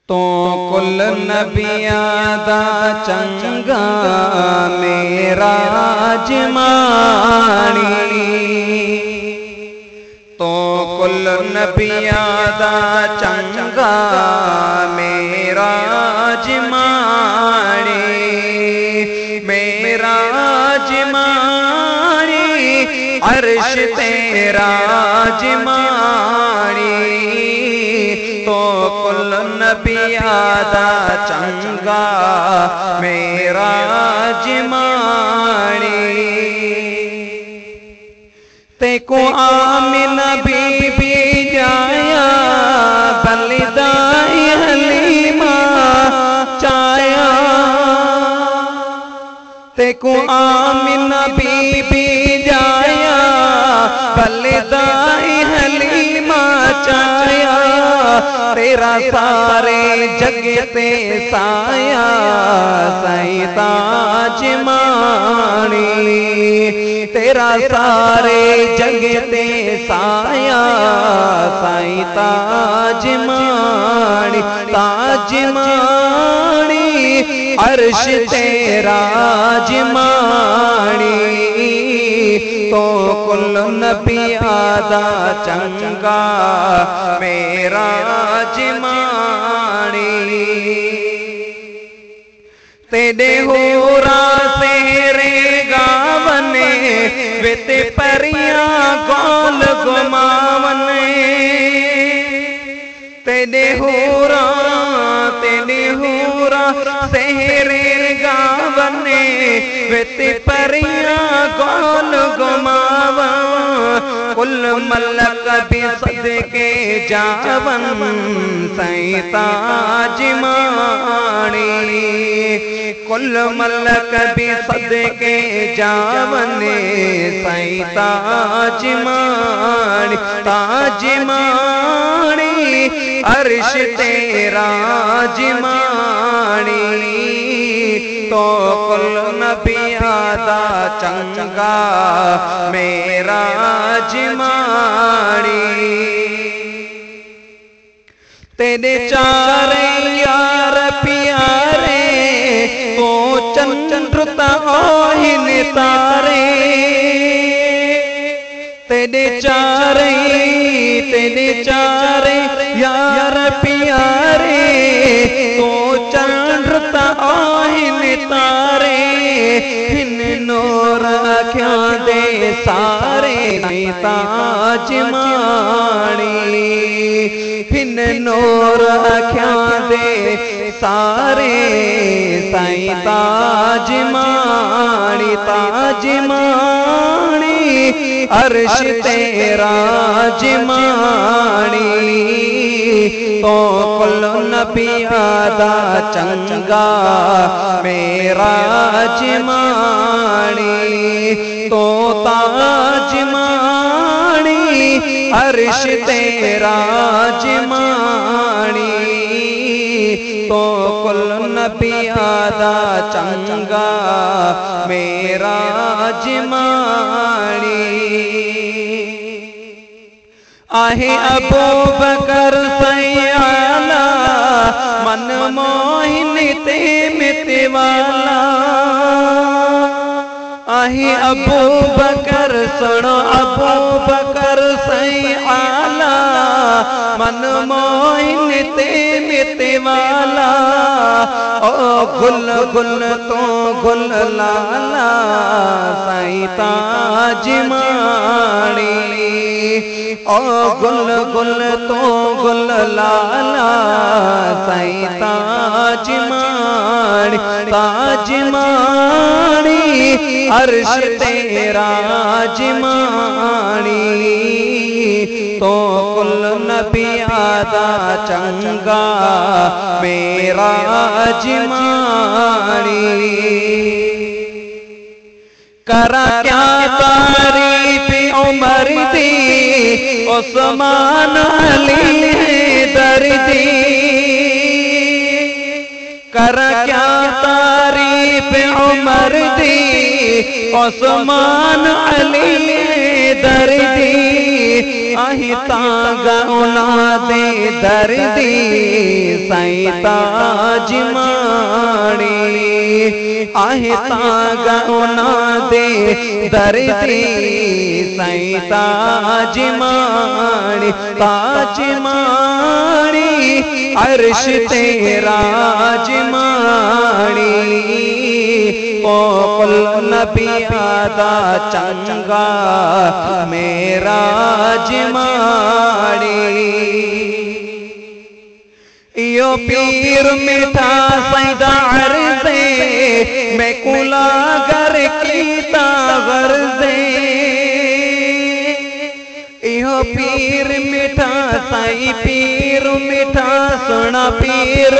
तो कुल नबियां दा चंगा मेरा जमानी, तो कुल नबियां दा चंगा मेरा जमानी, मेरा जमानी अर्श तेरा जमानी, तो कुल नबियां दा चंगा मेरा जमानी। ते को आमिना बीबी जाया बलिदाई हलीमा चाया, ते को आमिना बीबी जाया बलिदाई हलीमा चाया, तेरा सारे जग ते साया सही ताज मानी, तेरा सारे जग ते साया साई ताज मानी, ताज मानी अर्श तेरा जमानी, तो कुल नबियां दा चंगा मेरा जमानी। तेरे होरा सेरे गावने वेते परियां गोल गुमावने, तेरे होरा सेरे गावने वेते परियां गोल गुमावा, कुल मलक भी सदके जावन सही ताज मानी, कुल मलक भी सदके जावने सही ताज मानी, ताज मानी अर्श तेरा जमानी, तो कुल नबियां दा चंगा मेरा जमानी। तेरे चारे यार प्यारे तो चंद्र ताहिन तारे, तेरे चारे यार प्यारे तो चंद्र ताहिन तारे, हिन नूर अखियां दे सारे ताज मानी, हिन नूर अखियां दे सारे साई ताज मानी, ताज मानी अर्श तेरा जमानी, तो कुल नबियां दा चंगा मेरा जमानी, तो ताज मानी अर्श तेरा जमानी, तो कुल नबियां दा चंगा मेरा जमानी। आहे अबू बकर सैयाला मन मोहिन ते मितवाला, आहे अबू बकर सुनो अबू बकर सैयाला मन मोहिन ते मितवाला, ओ गुल गुल तो गुल लाला साई ताज मानी, ओ गुल गुल तो गुल लाला साई ताज मानी, ताज मानी अर्श तेरा जमानी, तो कुल नबियां दा चंगा मेरा जमानी। करा क्या तारीफ उमर दी उस्मान अली दर्दी, करा क्या तारीफ उमर दी उस्मान अली दर्दी, आही तांगा उना दे दर्दी साईं ताज माड़ी आही तांगा उना दे दर्दी साईं ताज माड़ी अर्श तेरा राजमाड़ी ओ कुल नबी आदा चंगा मेरा जमाड़ी यो पीर मिठा सैदा अर्ज़े मैं कुला गर की तागर्ज़े यो पीर मिठा साईं पीर मिठा सुना पीर